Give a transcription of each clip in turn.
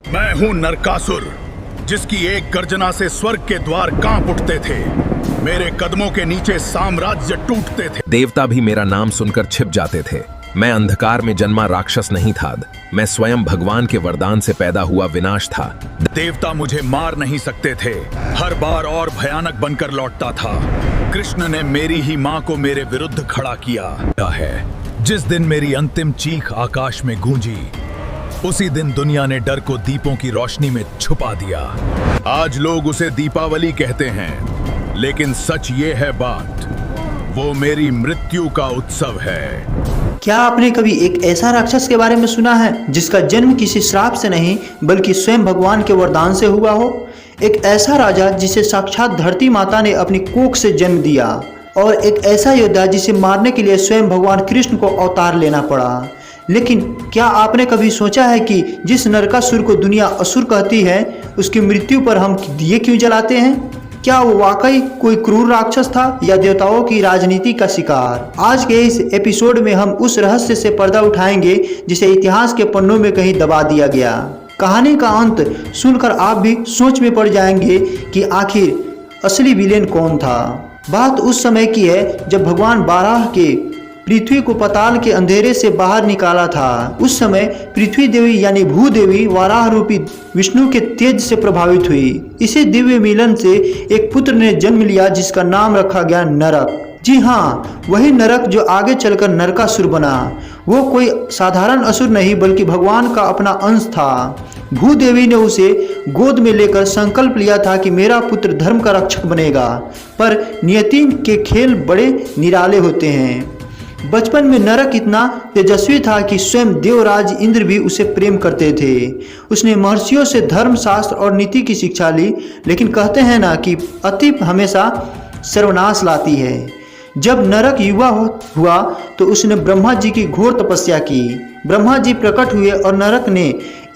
मैं हूँ नरकासुर, जिसकी एक गर्जना से स्वर्ग के द्वार कांप उठते थे। मेरे कदमों के नीचे साम्राज्य टूटते थे। देवता भी मेरा नाम सुनकर छिप जाते थे। मैं अंधकार में जन्मा राक्षस नहीं था, मैं स्वयं भगवान के वरदान से पैदा हुआ विनाश था। देवता मुझे मार नहीं सकते थे, हर बार और भयानक बनकर लौटता था। कृष्ण ने मेरी ही माँ को मेरे विरुद्ध खड़ा किया है। जिस दिन मेरी अंतिम चीख आकाश में गूंजी, उसी दिन दुनिया ने डर को दीपों की रोशनी में छुपा दिया। आज लोग उसे दीपावली कहते हैं, लेकिन सच ये है बात, वो मेरी मृत्यु का उत्सव है। क्या आपने कभी एक ऐसा राक्षस के बारे में सुना है जिसका जन्म किसी श्राप से नहीं बल्कि स्वयं भगवान के वरदान से हुआ हो? एक ऐसा राजा जिसे साक्षात धरती माता ने अपनी कोख से जन्म दिया, और एक ऐसा योद्धा जिसे मारने के लिए स्वयं भगवान कृष्ण को अवतार लेना पड़ा। लेकिन क्या आपने कभी सोचा है कि जिस नरकासुर को दुनिया असुर कहती है, उसकी मृत्यु पर हम दिए क्यों जलाते हैं? क्या वो वाकई कोई क्रूर राक्षस था या देवताओं की राजनीति का शिकार? आज के इस एपिसोड में हम उस रहस्य से पर्दा उठाएंगे जिसे इतिहास के पन्नों में कहीं दबा दिया गया। कहानी का अंत सुनकर आप भी सोच में पड़ जाएंगे कि आखिर असली विलेन कौन था। बात उस समय की है जब भगवान बाराह के पृथ्वी को पाताल के अंधेरे से बाहर निकाला था। उस समय पृथ्वी देवी यानी भूदेवी वाराह रूपी विष्णु के तेज से प्रभावित हुई। इसी दिव्य मिलन से एक पुत्र ने जन्म लिया जिसका नाम रखा गया नरक। जी हाँ, वही नरक जो आगे चलकर नरकासुर बना। वो कोई साधारण असुर नहीं बल्कि भगवान का अपना अंश था। भूदेवी ने उसे गोद में लेकर संकल्प लिया था कि मेरा पुत्र धर्म का रक्षक बनेगा, पर नियति के खेल बड़े निराले होते हैं। बचपन में नरक इतना तेजस्वी था कि स्वयं देवराज इंद्र भी उसे प्रेम करते थे। उसने महर्षियों से धर्म शास्त्र और नीति की शिक्षा ली, लेकिन कहते हैं ना कि अति हमेशा सर्वनाश लाती है। जब नरक युवा हुआ तो उसने ब्रह्मा जी की घोर तपस्या की। ब्रह्मा जी प्रकट हुए और नरक ने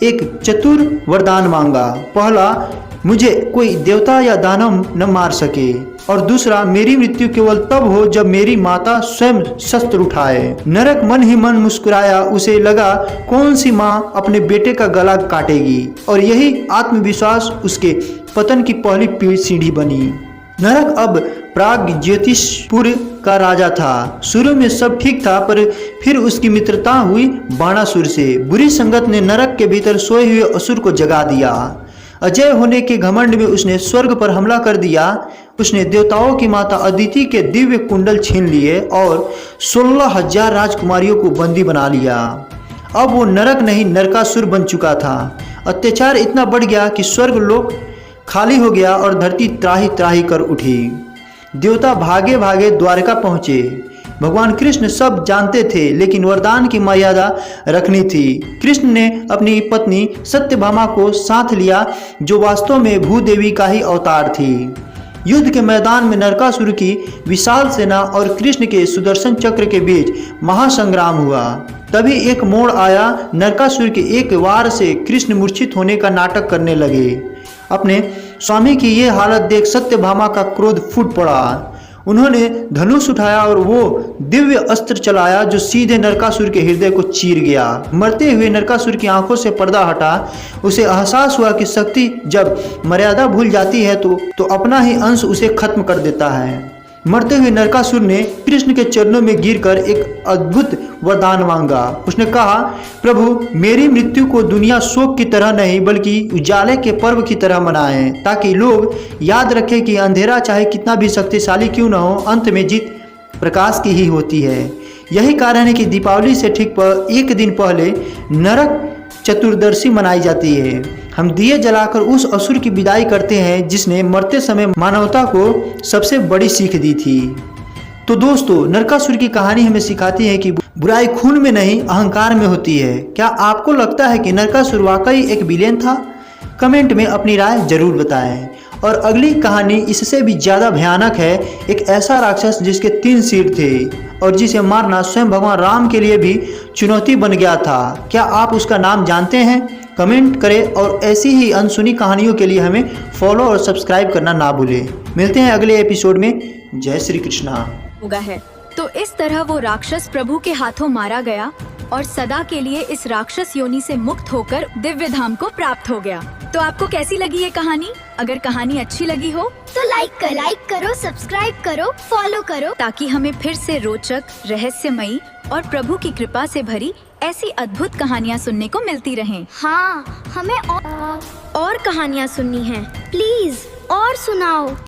एक चतुर वरदान मांगा। पहला, मुझे कोई देवता या दानव न मार सके, और दूसरा, मेरी मृत्यु केवल तब हो जब मेरी माता स्वयं शस्त्र उठाए। नरक मन ही मन मुस्कुराया। उसे लगा कौन सी माँ अपने बेटे का गला काटेगी, और यही आत्मविश्वास उसके पतन की पहली सीढ़ी बनी। नरक अब प्राग ज्योतिषपुर का राजा था। शुरू में सब ठीक था, पर फिर उसकी मित्रता हुई बाणासुर से। बुरी संगत ने नरक के भीतर सोए हुए असुर को जगा दिया। अजय होने के घमंड में उसने स्वर्ग पर हमला कर दिया। उसने देवताओं की माता अदिति के दिव्य कुंडल छीन लिए और 16,000 राजकुमारियों को बंदी बना लिया। अब वो नरक नहीं नरकासुर बन चुका था। अत्याचार इतना बढ़ गया कि स्वर्ग लोक खाली हो गया और धरती त्राही त्राही कर उठी। देवता भागे भागे द्वारका पहुंचे। भगवान कृष्ण सब जानते थे, लेकिन वरदान की मर्यादा रखनी थी। कृष्ण ने अपनी पत्नी सत्यभामा को साथ लिया, जो वास्तव में भूदेवी का ही अवतार थी। युद्ध के मैदान में नरकासुर की विशाल सेना और कृष्ण के सुदर्शन चक्र के बीच महासंग्राम हुआ। तभी एक मोड़ आया। नरकासुर के एक वार से कृष्ण मूर्छित होने का नाटक करने लगे। अपने स्वामी की ये हालत देख सत्यभामा का क्रोध फूट पड़ा। उन्होंने धनुष उठाया और वो दिव्य अस्त्र चलाया जो सीधे नरकासुर के हृदय को चीर गया। मरते हुए नरकासुर की आंखों से पर्दा हटा। उसे एहसास हुआ कि शक्ति जब मर्यादा भूल जाती है तो अपना ही अंश उसे खत्म कर देता है। मरते हुए नरकासुर ने कृष्ण के चरणों में गिरकर एक अद्भुत वरदान मांगा। उसने कहा, प्रभु, मेरी मृत्यु को दुनिया शोक की तरह नहीं बल्कि उजाले के पर्व की तरह मनाए, ताकि लोग याद रखें कि अंधेरा चाहे कितना भी शक्तिशाली क्यों न हो, अंत में जीत प्रकाश की ही होती है। यही कारण है कि दीपावली से ठीक एक दिन पहले नरक चतुर्दशी मनाई जाती है। हम दिए जलाकर उस असुर की विदाई करते हैं जिसने मरते समय मानवता को सबसे बड़ी सीख दी थी। तो दोस्तों, नरकासुर की कहानी हमें सिखाती है कि बुराई खून में नहीं अहंकार में होती है। क्या आपको लगता है कि नरकासुर वाकई एक विलेन था? कमेंट में अपनी राय जरूर बताएं। और अगली कहानी इससे भी ज़्यादा भयानक है। एक ऐसा राक्षस जिसके 3 सिर थे और जिसे मारना स्वयं भगवान राम के लिए भी चुनौती बन गया था। क्या आप उसका नाम जानते हैं? कमेंट करें और ऐसी ही अनसुनी कहानियों के लिए हमें फॉलो और सब्सक्राइब करना ना भूलें। मिलते हैं अगले एपिसोड में। जय श्री कृष्णा। होगा है तो इस तरह वो राक्षस प्रभु के हाथों मारा गया और सदा के लिए इस राक्षस योनि से मुक्त होकर दिव्य धाम को प्राप्त हो गया। तो आपको कैसी लगी ये कहानी? अगर कहानी अच्छी लगी हो तो लाइक करो, सब्सक्राइब करो, फॉलो करो, ताकि हमें फिर से रोचक, रहस्यमयी और प्रभु की कृपा से भरी ऐसी अद्भुत कहानियाँ सुनने को मिलती रहें। हाँ, हमें और कहानियाँ सुननी हैं। प्लीज और सुनाओ।